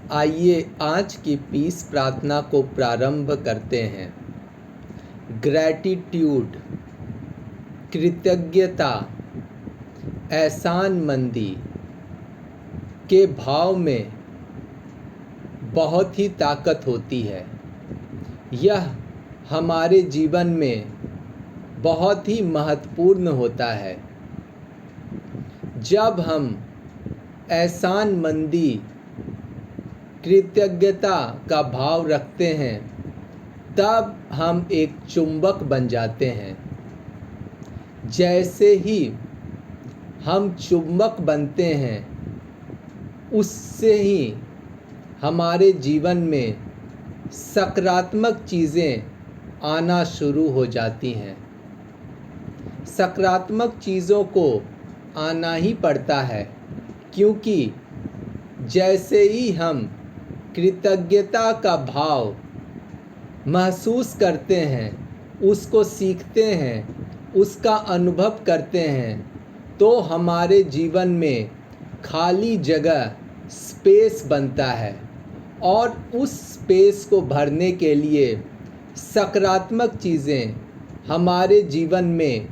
आइए आज की पीस प्रार्थना को प्रारंभ करते हैं। ग्रैटिट्यूड, कृतज्ञता, एहसानमंदी के भाव में बहुत ही ताकत होती है। यह हमारे जीवन में बहुत ही महत्वपूर्ण होता है। जब हम एहसानमंदी, कृतज्ञता का भाव रखते हैं तब हम एक चुंबक बन जाते हैं। जैसे ही हम चुंबक बनते हैं उससे ही हमारे जीवन में सकारात्मक चीज़ें आना शुरू हो जाती हैं। सकारात्मक चीज़ों को आना ही पड़ता है, क्योंकि जैसे ही हम कृतज्ञता का भाव महसूस करते हैं, उसको सीखते हैं, उसका अनुभव करते हैं, तो हमारे जीवन में खाली जगह स्पेस बनता है और उस स्पेस को भरने के लिए सकारात्मक चीज़ें हमारे जीवन में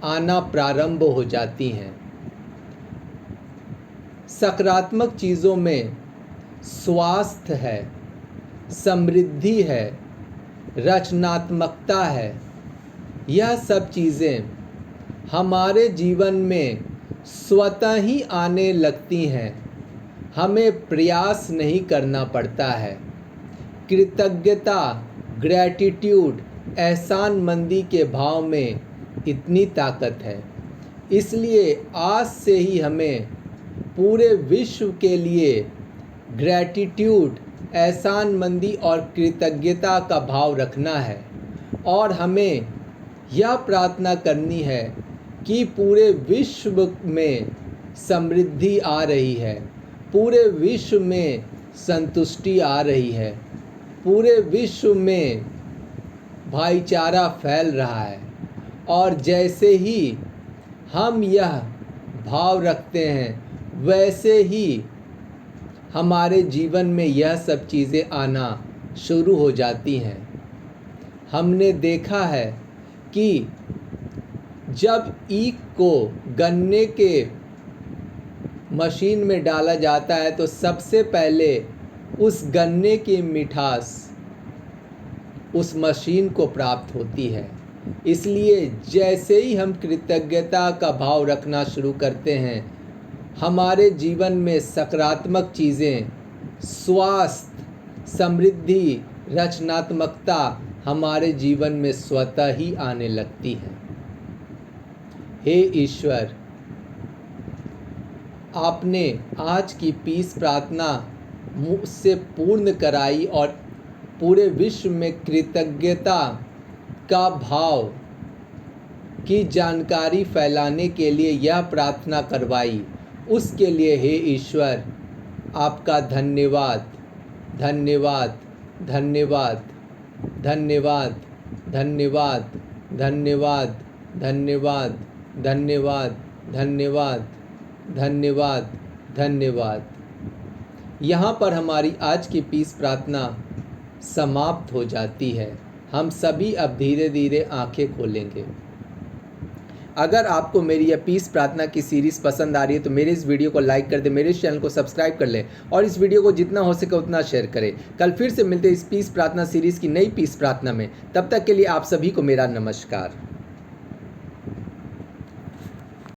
आना प्रारंभ हो जाती हैं। सकारात्मक चीज़ों में स्वास्थ्य है, समृद्धि है, रचनात्मकता है। यह सब चीज़ें हमारे जीवन में स्वतः ही आने लगती हैं, हमें प्रयास नहीं करना पड़ता है। कृतज्ञता, ग्रैटिट्यूड, एहसानमंदी के भाव में इतनी ताकत है। इसलिए आज से ही हमें पूरे विश्व के लिए ग्रैटिट्यूड, एहसानमंदी और कृतज्ञता का भाव रखना है और हमें यह प्रार्थना करनी है कि पूरे विश्व में समृद्धि आ रही है, पूरे विश्व में संतुष्टि आ रही है, पूरे विश्व में भाईचारा फैल रहा है। और जैसे ही हम यह भाव रखते हैं वैसे ही हमारे जीवन में यह सब चीज़ें आना शुरू हो जाती हैं। हमने देखा है कि जब ईख को गन्ने के मशीन में डाला जाता है तो सबसे पहले उस गन्ने की मिठास उस मशीन को प्राप्त होती है। इसलिए जैसे ही हम कृतज्ञता का भाव रखना शुरू करते हैं, हमारे जीवन में सकारात्मक चीज़ें, स्वास्थ्य, समृद्धि, रचनात्मकता हमारे जीवन में स्वतः ही आने लगती है। हे ईश्वर, आपने आज की पीस प्रार्थना मुझसे पूर्ण कराई और पूरे विश्व में कृतज्ञता का भाव की जानकारी फैलाने के लिए यह प्रार्थना करवाई। उसके लिए हे ईश्वर आपका धन्यवाद, धन्यवाद, धन्यवाद, धन्यवाद, धन्यवाद, धन्यवाद, धन्यवाद, धन्यवाद, धन्यवाद, धन्यवाद, धन्यवाद। यहाँ पर हमारी आज की पीस प्रार्थना समाप्त हो जाती है। हम सभी अब धीरे धीरे आंखें खोलेंगे। अगर आपको मेरी यह पीस प्रार्थना की सीरीज़ पसंद आ रही है तो मेरे इस वीडियो को लाइक कर दें, मेरे इस चैनल को सब्सक्राइब कर लें और इस वीडियो को जितना हो सके उतना शेयर करें। कल फिर से मिलते हैं इस पीस प्रार्थना सीरीज़ की नई पीस प्रार्थना में। तब तक के लिए आप सभी को मेरा नमस्कार।